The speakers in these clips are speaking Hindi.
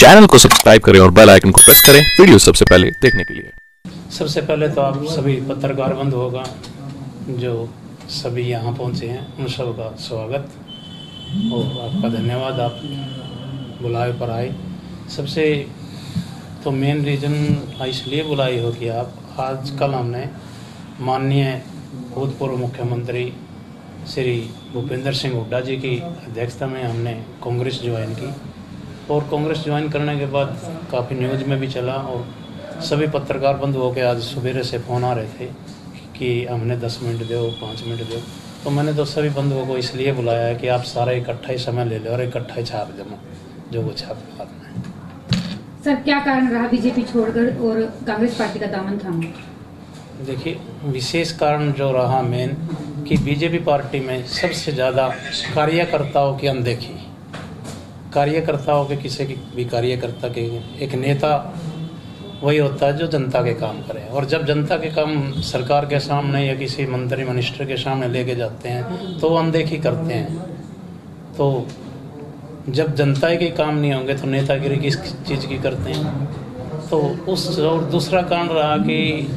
चैनल को सब्सक्राइब करें और बेल आइकन को प्रेस करें वीडियो सबसे पहले देखने के लिए। सबसे पहले तो आप सभी पत्रकार बंधु होगा जो सभी यहाँ पहुँचे हैं, उन सब का स्वागत और आपका धन्यवाद, आप बुलाए पर आए। सबसे तो मेन रीज़न इसलिए बुलाई हो कि आप आजकल हमने माननीय भूतपूर्व मुख्यमंत्री श्री भूपेंद्र सिंह हुड्डा जी की अध्यक्षता में हमने कांग्रेस ज्वाइन की और कांग्रेस ज्वाइन करने के बाद काफ़ी न्यूज़ में भी चला और सभी पत्रकार बंधुओं के आज सवेरे से फ़ोन आ रहे थे कि हमने 10 मिनट दो, 5 मिनट दो। तो मैंने तो सभी बंधुओं को इसलिए बुलाया है कि आप सारा इकट्ठा ही समय ले लो और इकट्ठा ही छाप जमा जो वो छाप पाते हैं। सर, क्या कारण रहा बीजेपी छोड़कर और कांग्रेस पार्टी का दामन थामा? देखिए, विशेष कारण जो रहा मेन कि बीजेपी पार्टी में सबसे ज़्यादा कार्यकर्ताओं की अनदेखी, कार्यकर्ताओं के किसी की भी कार्यकर्ता के एक नेता वही होता है जो जनता के काम करे और जब जनता के काम सरकार के सामने या किसी मंत्री मिनिस्टर के सामने लेके जाते हैं तो वो अनदेखी करते हैं। तो जब जनता के काम नहीं होंगे तो नेतागिरी किस चीज़ की करते हैं। तो उस और दूसरा कारण रहा कि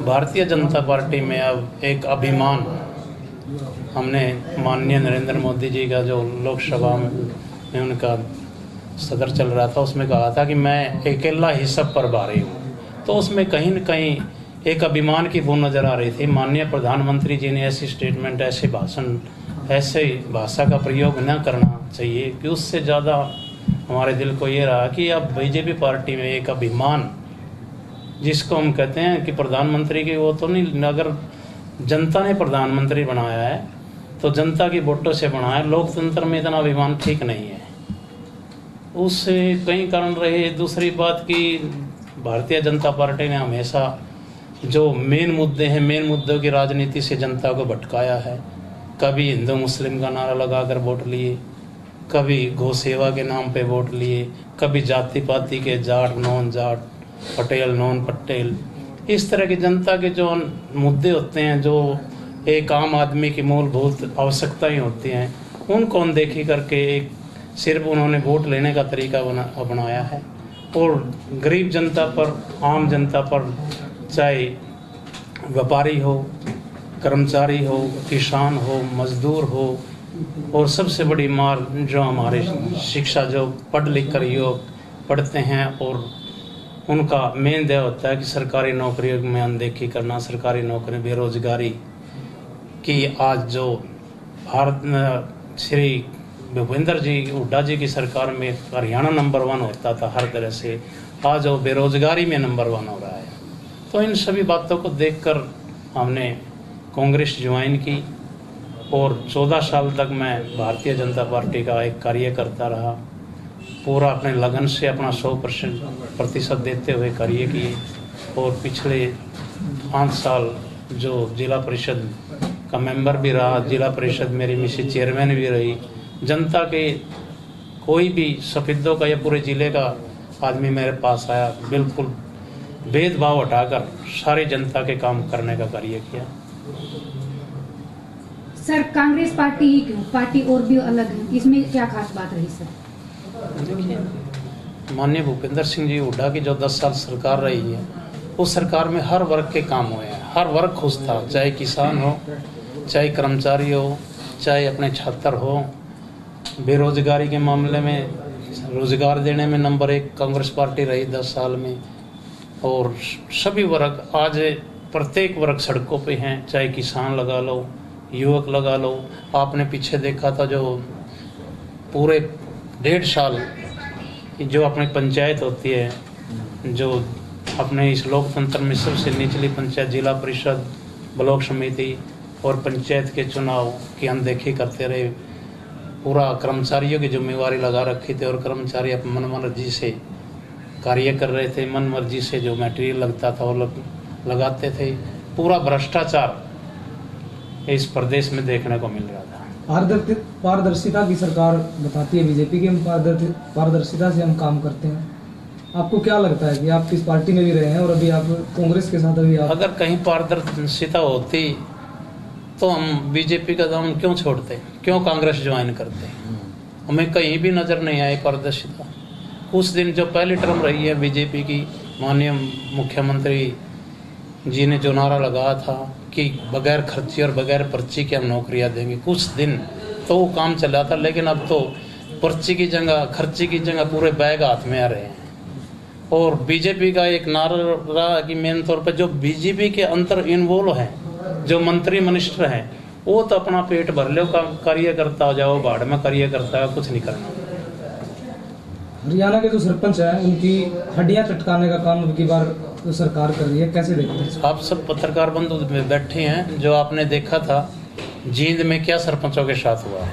भारतीय जनता पार्टी में अब एक अभिमान, हमने माननीय नरेंद्र मोदी जी का जो लोकसभा में उनका सदर चल रहा था उसमें कहा था कि मैं अकेला ही सब पर भारी हूँ, तो उसमें कहीं न कहीं एक अभिमान की वो नज़र आ रही थी। माननीय प्रधानमंत्री जी ने ऐसी स्टेटमेंट, ऐसे भाषण, ऐसे भाषा का प्रयोग न करना चाहिए कि उससे ज़्यादा हमारे दिल को ये रहा कि अब बीजेपी पार्टी में एक अभिमान, जिसको हम कहते हैं कि प्रधानमंत्री की वो तो नहीं, अगर जनता ने प्रधानमंत्री बनाया है तो जनता की वोटों से बनाया, लोकतंत्र में इतना अभिमान ठीक नहीं है। उससे कई कारण रहे। दूसरी बात कि भारतीय जनता पार्टी ने हमेशा जो मेन मुद्दे हैं, मेन मुद्दों की राजनीति से जनता को भटकाया है। कभी हिंदू मुस्लिम का नारा लगाकर वोट लिए, कभी गौ सेवा के नाम पे वोट लिए, कभी जाति पाति के, जाट नॉन जाट, पटेल नॉन पटेल, इस तरह की जनता के जो मुद्दे होते हैं, जो एक आम आदमी की मूलभूत आवश्यकताएं होती हैं, उनको अनदेखी करके एक सिर्फ उन्होंने वोट लेने का तरीका अपनाया है और गरीब जनता पर, आम जनता पर, चाहे व्यापारी हो, कर्मचारी हो, किसान हो, मजदूर हो, और सबसे बड़ी मार जो हमारे शिक्षा, जो पढ़ लिख कर युवक पढ़ते हैं और उनका मेन ध्येय होता है कि सरकारी नौकरियों में अनदेखी करना, सरकारी नौकरी, बेरोजगारी की। आज जो भारत श्री भूपेंद्र जी हुड्डा जी की सरकार में हरियाणा नंबर 1 होता था हर तरह से, आज वो बेरोजगारी में नंबर 1 हो रहा है। तो इन सभी बातों को देखकर हमने कांग्रेस ज्वाइन की और 14 साल तक मैं भारतीय जनता पार्टी का एक कार्यकर्ता रहा। पूरा अपने लगन से अपना 100% देते हुए कार्य किए और पिछले 5 साल जो जिला परिषद का मेंबर भी रहा, जिला परिषद मेरी मिसेज चेयरमैन भी रही। जनता के कोई भी सफेदों का या पूरे ज़िले का आदमी मेरे पास आया, बिल्कुल भेदभाव हटाकर सारी जनता के काम करने का कार्य किया। सर, कांग्रेस पार्टी ही क्यों? पार्टी और भी अलग है, इसमें क्या खास बात रही सर? देखिए, माननीय भूपेंद्र सिंह जी हुड्डा की जो 10 साल सरकार रही है, उस सरकार में हर वर्ग के काम हुए हैं, हर वर्ग खुश था, चाहे किसान हो, चाहे कर्मचारी हो, चाहे अपने छात्र हो। बेरोजगारी के मामले में रोजगार देने में नंबर 1 कांग्रेस पार्टी रही 10 साल में और सभी वर्ग, आज प्रत्येक वर्ग सड़कों पे हैं, चाहे किसान लगा लो, युवक लगा लो। आपने पीछे देखा था जो पूरे 1.5 साल जो अपनी पंचायत होती है, जो अपने इस लोकतंत्र में सबसे निचली पंचायत, जिला परिषद, ब्लॉक समिति और पंचायत के चुनाव की अनदेखी करते रहे। पूरा कर्मचारियों की जिम्मेवारी लगा रखी थी और कर्मचारी अपनी मनमर्जी से कार्य कर रहे थे, मन मर्जी से जो मटेरियल लगता था वो लगाते थे। पूरा भ्रष्टाचार इस प्रदेश में देखने को मिल रहा था। पारदर्शिता की सरकार बताती है बीजेपी की, हम पारदर्शिता से हम काम करते हैं। आपको क्या लगता है कि आप किस पार्टी में भी रहे हैं और अभी आप कांग्रेस के साथ अभी आप... अगर कहीं पारदर्शिता होती तो हम बीजेपी का दामन क्यों छोड़ते, क्यों कांग्रेस ज्वाइन करते? हमें कहीं भी नज़र नहीं आई पारदर्शिता। कुछ दिन जो पहली टर्म रही है बीजेपी की, माननीय मुख्यमंत्री जी ने जो नारा लगाया था कि बगैर खर्ची और बगैर पर्ची के हम नौकरियां देंगे, कुछ दिन तो वो काम चला था, लेकिन अब तो पर्ची की जगह, खर्ची की जगह पूरे बैग हाथ में आ रहे हैं। और बीजेपी का एक नारा रहा कि मेन तौर पर जो बीजेपी के अंदर इन्वॉल्व हैं, जो मंत्री मिनिस्टर हैं, वो तो अपना पेट भर लो, कार्य करता हो जाओ, भाड़ में कार्य करता है, कुछ नहीं करना। हरियाणा के जो सरपंच हैं उनकी हड्डियां चटकाने का काम अब की बार तो सरकार कर रही है, कैसे देखते हैं? आप सब पत्रकार बंधु बैठे हैं, जो आपने देखा था जींद में क्या सरपंचों के साथ हुआ है।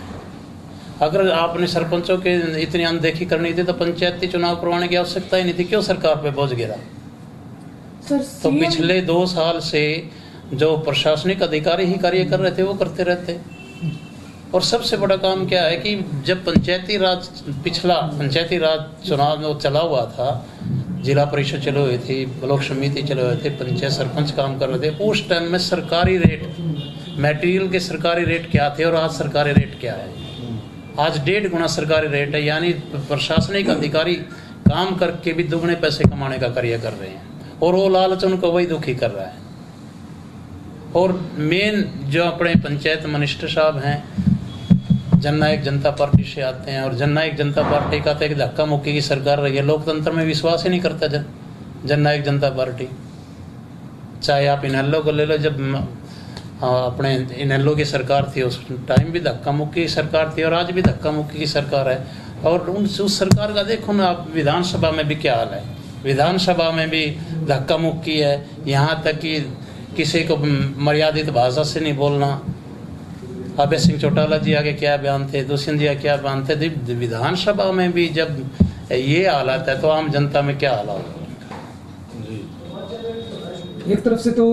अगर आपने सरपंचों के इतनी अनदेखी करनी थी तो पंचायती चुनाव करवाने की आवश्यकता ही नहीं थी, क्यों सरकार पे बोझ गिरा? तो पिछले 2 साल से जो प्रशासनिक अधिकारी ही कार्य कर रहे थे वो करते रहते। और सबसे बड़ा काम क्या है कि जब पंचायती राज, पिछला पंचायती राज चुनाव में चला हुआ था, जिला परिषद चले हुए थे, ब्लॉक समिति चले हुए थे, पंचायत सरपंच काम कर रहे थे, उस टाइम में सरकारी रेट, मटेरियल के सरकारी रेट क्या थे और आज सरकारी रेट क्या है? आज 1.5 गुना सरकारी रेट है, यानी प्रशासनिक अधिकारी काम करके भी दुगने पैसे कमाने का कार्य कर रहे हैं, और वो लालच उनको वही दुखी कर रहा है। और मेन जो अपने पंचायत मिनिस्टर साहब हैं, जननायक जनता पार्टी से आते हैं, और जननायक जनता पार्टी का तो एक धक्का मुक्की की सरकार रही है, लोकतंत्र में विश्वास ही नहीं करता जननायक जनता पार्टी। चाहे आप इनेलो को ले लो, जब अपने इनेलो की सरकार थी उस टाइम भी धक्का मुक्की की सरकार थी, और आज भी धक्का मुक्की की सरकार है। और उस सरकार का देखो ना आप विधानसभा में भी क्या हाल है, विधानसभा में भी धक्का मुक्की है, यहाँ तक कि किसी को मर्यादित भाषा से नहीं बोलना। अभय सिंह चौटाला जी आगे क्या बयान थे, दुष्यंत जी क्या बयान थे, विधानसभा में भी जब ये हालात है तो आम जनता में क्या हालात है? एक तरफ से तो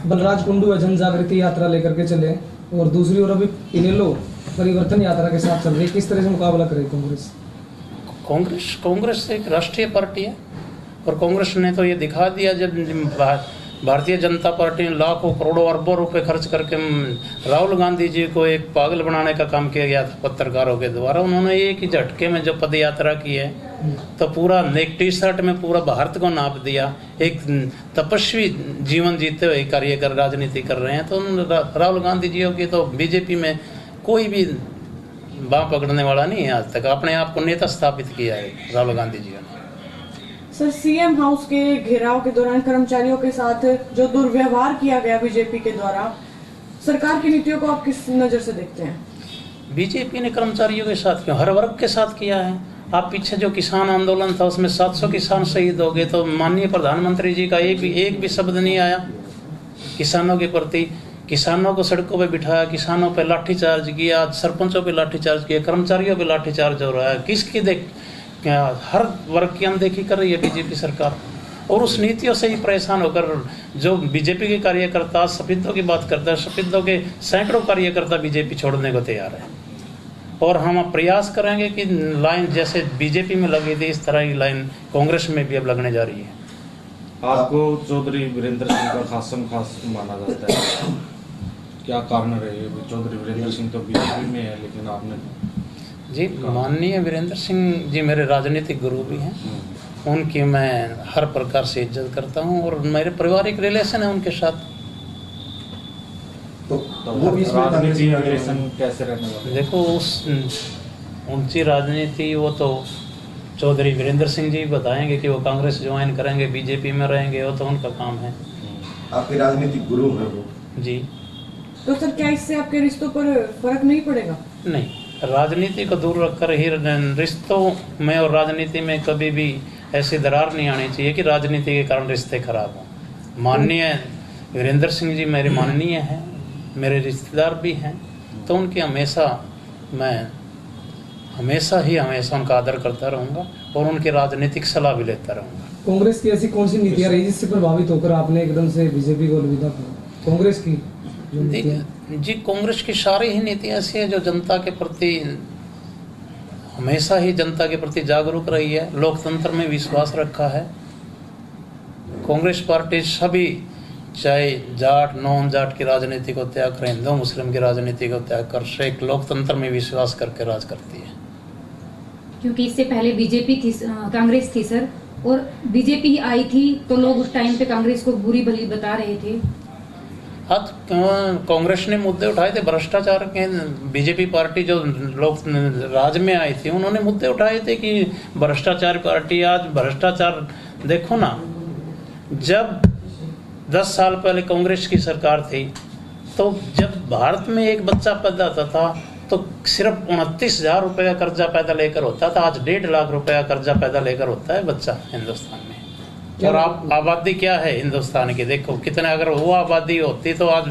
बलराज कुंडू है जन जागृति यात्रा लेकर के चले, और दूसरी ओर अभी इनेलो परिवर्तन यात्रा के साथ चल रही है, किस तरह से मुकाबला करे कांग्रेस? कांग्रेस एक राष्ट्रीय पार्टी है, और कांग्रेस ने तो ये दिखा दिया, जब भारतीय जनता पार्टी ने लाखों करोड़ों अरबों रुपए खर्च करके राहुल गांधी जी को एक पागल बनाने का काम किया गया था पत्रकारों के द्वारा। उन्होंने एक ही झटके में जो पद यात्रा की है, तो पूरा एक टी-शर्ट में पूरा भारत को नाप दिया। एक तपस्वी जीवन जीते हुए कार्य कर, राजनीति कर रहे हैं। तो राहुल गांधी जी की तो बीजेपी में कोई भी बाँ पकड़ने वाला नहीं है, आज तक अपने आप को नेता स्थापित किया है राहुल गांधी जी ने। सर, सीएम हाउस के घेराव के दौरान कर्मचारियों के साथ जो दुर्व्यवहार किया गया बीजेपी के द्वारा, सरकार की नीतियों को आप किस नजर से देखते हैं? बीजेपी ने कर्मचारियों के साथ क्यों, हर वर्ग के साथ किया है। आप पीछे जो किसान आंदोलन था उसमें 700 किसान शहीद हो गए, तो माननीय प्रधानमंत्री जी का एक भी शब्द नहीं आया किसानों के प्रति। किसानों को सड़कों पे बिठाया, किसानों पे लाठीचार्ज किया, सरपंचों पे लाठीचार्ज किया, कर्मचारियों पे लाठीचार्ज हो रहा है। किसकी हर वर्ग की अनदेखी कर रही है बीजेपी सरकार, और उस नीतियों से ही परेशान होकर जो बीजेपी के कार्यकर्ता सफेदों की बात करता है, सफेदों के सैकड़ों कार्यकर्ता बीजेपी छोड़ने को तैयार है। और हम प्रयास करेंगे कि लाइन जैसे बीजेपी में लगी थी इस तरह की लाइन कांग्रेस में भी अब लगने जा रही है। आपको चौधरी वीरेंद्र सिंह का खास माना जाता है, क्या कारण रहे? चौधरी वीरेंद्र सिंह तो बीजेपी में है, लेकिन आपने जी, माननीय वीरेंद्र सिंह जी मेरे राजनीतिक गुरु भी हैं, उनकी मैं हर प्रकार से इज्जत करता हूं, और मेरे पारिवारिक रिलेशन है उनके साथ। तो वो राजनीति रिलेशन कैसे रहने वाला? देखो उनकी राजनीति वो तो चौधरी वीरेंद्र सिंह जी बताएंगे कि वो कांग्रेस ज्वाइन करेंगे, बीजेपी में रहेंगे, वो तो उनका काम है। आपके राजनीतिक गुरु हैं वो? जी। तो सर, क्या इससे आपके रिश्तों पर फर्क नहीं पड़ेगा? नहीं, राजनीति को दूर रखकर ही रिश्तों में और राजनीति में कभी भी ऐसी दरार नहीं आनी चाहिए कि राजनीति के कारण रिश्ते खराब हों। माननीय वीरेंद्र सिंह जी मेरे माननीय हैं, मेरे रिश्तेदार भी हैं, तो उनकी मैं हमेशा उनका आदर करता रहूँगा, और उनकी राजनीतिक सलाह भी लेता रहूँगा। कांग्रेस की ऐसी कौन सी नीतियाँ रही जिससे प्रभावित होकर आपने एकदम से बीजेपी को अलविदा किया? कांग्रेस की जी, कांग्रेस की सारी ही नीतियाँ ऐसी है जो जनता के प्रति हमेशा ही जनता के प्रति जागरूक रही है, लोकतंत्र में विश्वास रखा है। कांग्रेस पार्टी सभी, चाहे जाट नॉन जाट की राजनीति को त्याग कर हिंदू मुस्लिम की राजनीति को त्याग कर एक लोकतंत्र में विश्वास करके राज करती है। क्योंकि इससे पहले बीजेपी थी, कांग्रेस थी सर, और बीजेपी आई थी तो लोग उस टाइम पे कांग्रेस को बुरी भली बता रहे थे। आज कांग्रेस ने मुद्दे उठाए थे भ्रष्टाचार के। बीजेपी पार्टी जो लोग राज में आई थी उन्होंने मुद्दे उठाए थे कि भ्रष्टाचार पार्टी। आज भ्रष्टाचार देखो ना, जब 10 साल पहले कांग्रेस की सरकार थी तो जब भारत में एक बच्चा पैदा होता था तो सिर्फ 29,000 रुपये का कर्जा पैदा लेकर होता था। आज 1.5 लाख रुपए का कर्जा पैदा लेकर होता है बच्चा हिंदुस्तान में। और आप आबादी क्या है हिंदुस्तान की, देखो कितने, अगर वो आबादी होती तो आज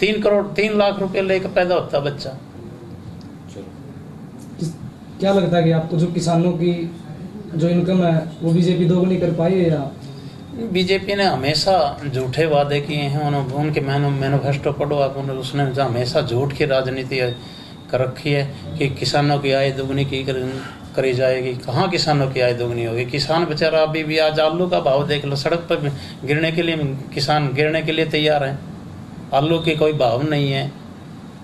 3 लाख रुपए लेकर पैदा होता बच्चा। क्या लगता है कि आपको जो किसानों की जो इनकम है वो बीजेपी दोगुनी कर पाई है या? बीजेपी ने हमेशा झूठे वादे किए हैं। उनके मैनिफेस्टो पढ़ो आप, उसने हमेशा झूठ की राजनीति कर रखी है कि किसानों की आय दोगुनी करी जाएगी। कहाँ किसानों की आय दोगुनी होगी? किसान बेचारा अभी भी, आज आलू का भाव देख लो, सड़क पर गिरने के लिए किसान गिरने के लिए तैयार हैं। आलू की कोई भाव नहीं है,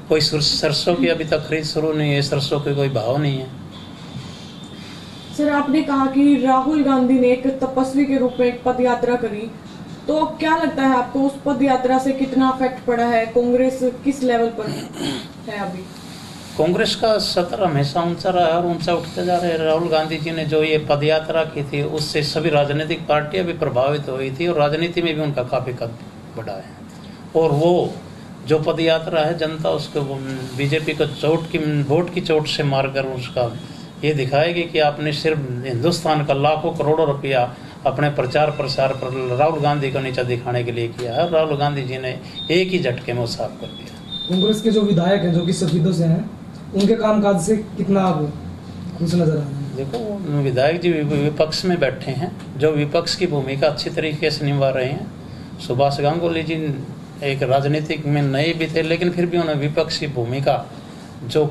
कोई सरसों की अभी तक खरीद शुरू नहीं है, सरसों की कोई भाव नहीं है। सर, आपने कहा कि राहुल गांधी ने एक तपस्वी के रूप में एक पद यात्रा करी, तो क्या लगता है आपको उस पद यात्रा से कितना इफेक्ट पड़ा है? कांग्रेस किस लेवल पर है अभी? कांग्रेस का सतर हमेशा ऊंचा रहा है और ऊंचा उठते जा रहे हैं। राहुल गांधी जी ने जो ये पद यात्रा की थी उससे सभी राजनीतिक पार्टियां भी प्रभावित हुई थी और राजनीति में भी उनका काफी कद बढ़ा है। और वो जो पद यात्रा है, जनता उसको बीजेपी को वोट की चोट से मारकर उसका ये दिखाएगी कि आपने सिर्फ हिंदुस्तान का लाखों करोड़ों रुपया अपने प्रचार प्रसार पर राहुल गांधी को नीचा दिखाने के लिए किया है। राहुल गांधी जी ने एक ही झटके में वो साफ कर दिया। कांग्रेस के जो विधायक हैं जो कि सफेदों से हैं, उनके कामकाज से कितना आप खुश नजर आ रहे हैं? देखो, विधायक जी विपक्ष में बैठे हैं, जो विपक्ष की भूमिका अच्छी तरीके से निभा रहे हैं। सुभाष गांगुली जी एक राजनीतिक में नए भी थे, लेकिन फिर भी उन्होंने विपक्ष की भूमिका, जो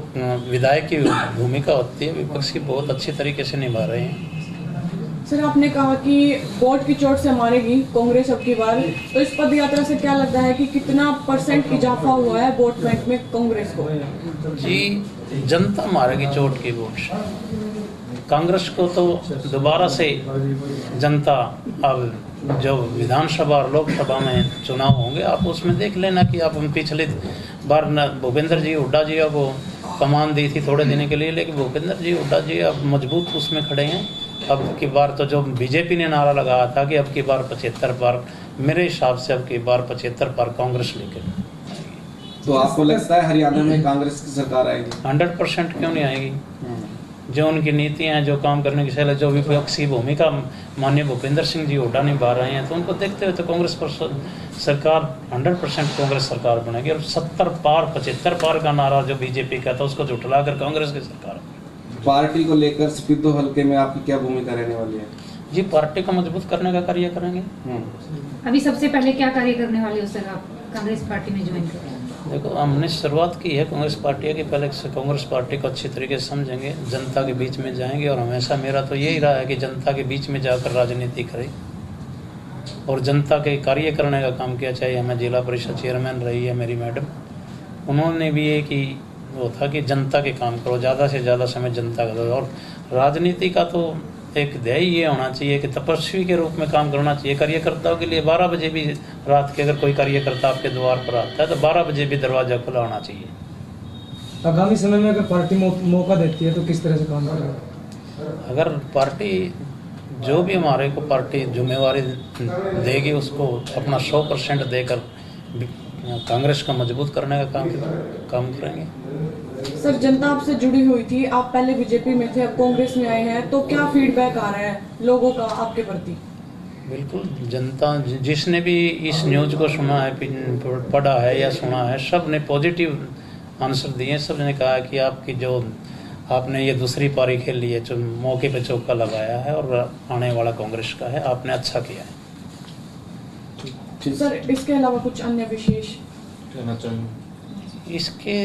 विधायक की भूमिका होती है, विपक्ष की बहुत अच्छी तरीके से निभा रहे हैं। सर, आपने कहा कि वोट की चोट से मारेगी कांग्रेस अब की बार, तो इस पद यात्रा से क्या लगता है कि कितना % इजाफा हुआ है वोट बैंक में कांग्रेस को? जी, जनता मारेगी चोट की वोट। कांग्रेस को तो दोबारा से जनता, अब जो विधानसभा और लोकसभा में चुनाव होंगे, आप उसमें देख लेना कि आप पिछले बार भूपेंद्र जी हुड्डा जी को कमान दी थी थोड़े दिन के लिए, लेकिन भूपेंद्र जी हुड्डा जी अब मजबूत उसमें खड़े हैं। अब की बार तो जो बीजेपी ने नारा लगाया था कि अब की बार 75 पार, मेरे हिसाब से अब की बार 75 पार कांग्रेस लेकर। तो आपको लगता है हरियाणा में कांग्रेस की सरकार आएगी? 100% क्यों नहीं आएगी? जो उनकी नीतियां हैं, जो काम करने की शैली, जो विपक्षी भूमिका माननीय भूपेंद्र सिंह जी हुड्डा निभा रहे हैं, तो उनको देखते हुए तो कांग्रेस पर सरकार 100% कांग्रेस सरकार बनेगी। और 70 पार 75 पार का नारा जो बीजेपी का था उसको झुठलाकर कांग्रेस की सरकार। पार्टी को लेकर सफेदों हल्के में आपकी क्या भूमिका रहने वाली है? जी, पार्टी को मजबूत करने का कार्य करेंगे। अभी सबसे पहले क्या कार्य करने वाले हो सर आप कांग्रेस पार्टी में ज्वाइन करें? देखो, हमने शुरुआत की है कांग्रेस पार्टी की। पहले से कांग्रेस पार्टी को अच्छी तरीके से समझेंगे, जनता के बीच में जाएंगे, और हमेशा मेरा तो यही रहा है कि जनता के बीच में जाकर राजनीति करें और जनता के कार्य करने का काम किया। चाहे हमें जिला परिषद चेयरमैन रही है मेरी मैडम, उन्होंने भी ये कि वो था कि जनता के काम करो, ज़्यादा से ज़्यादा समय जनता का दो। और राजनीति का तो एक ध्येय ये होना चाहिए कि तपस्वी के रूप में काम करना चाहिए। कार्यकर्ताओं के लिए 12 बजे भी रात के अगर कोई कार्यकर्ता आपके द्वार पर आता है तो 12 बजे भी दरवाजा खुला होना चाहिए। आगामी समय में अगर पार्टी मौका देती है तो किस तरह से काम करेगा? अगर पार्टी जो भी हमारे को पार्टी जिम्मेवारी देगी उसको अपना 100% देकर कांग्रेस को मजबूत करने का काम करेंगे। सर, जनता आपसे जुड़ी हुई थी, आप पहले बीजेपी में थे, अब कांग्रेस में आए हैं, तो क्या फीडबैक आ रहा है लोगों का आपके प्रति? बिल्कुल, जनता जिसने भी इस न्यूज़ को सुना है, पढ़ा है या सुना है, सब ने पॉजिटिव आंसर दिए। सब ने कहा कि आपकी जो आपने ये दूसरी पारी खेल ली है, जो मौके पे चौका लगाया है और आने वाला कांग्रेस का है, आपने अच्छा किया है। सर, इसके अलावा कुछ अन्य विशेष कहना चाहिए? इसके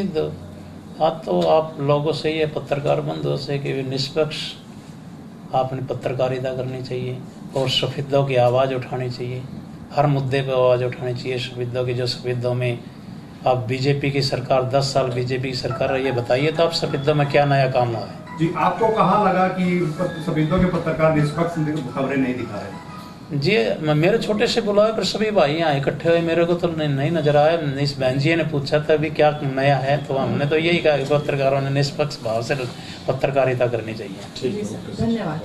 आज तो आप लोगों से, ये पत्रकार बंधुओं से, कि निष्पक्ष आपने पत्रकारिता करनी चाहिए और सफेदों की आवाज़ उठानी चाहिए। हर मुद्दे पर आवाज़ उठानी चाहिए सफेदों की। जो सफेदों में अब बीजेपी की सरकार 10 साल बीजेपी की सरकार रही है, बताइए तो आप सफेदों में क्या नया काम हुआ है? जी, आपको कहाँ लगा कि सफेदों के पत्रकार निष्पक्ष खबरें नहीं दिखा रहे? जी, मेरे छोटे से बुलाए पर सभी भाई यहाँ इकट्ठे हुए, मेरे को तो नहीं नजर आया। इस बहन जी ने पूछा था अभी क्या नया है, तो हमने तो यही कहा कि पत्रकारों ने निष्पक्ष भाव से पत्रकारिता करनी चाहिए। धन्यवाद।